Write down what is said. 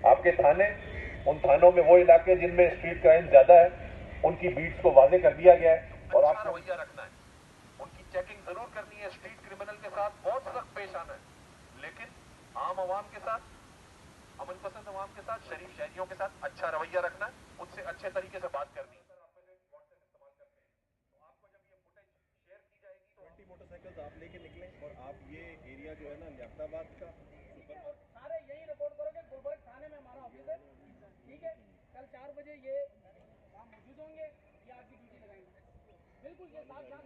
आपके थाने, उन थानों में वो इलाके जिनमें स्ट्रीट क्राइम ज्यादा है, उनकी बीट्स को वाजे कर दिया गया है और आपको रवैया रखना है। उनकी चेकिंग जरूर करनी है, स्ट्रीट क्रिमिनल के साथ बहुत सख्त पेश आना है, लेकिन आम आवाम के साथ, अमन पसंद आवाम के साथ, शरीफ शहरियों के साथ अच्छा रवैया रखना है, उनसे अच्छे तरीके से बात करनी है। मोटरसाइकिल्स आप लेके निकले और आप ये एरिया जो है ना लियाकताबाद का और सारे यही रिपोर्ट करोगे, गुलबर्ग थाने में हमारा ऑफिस है, ठीक है। कल 4 बजे ये वहाँ मौजूद होंगे, ये आपकी ड्यूटी लगाएंगे। बिल्कुल ये साफ साफ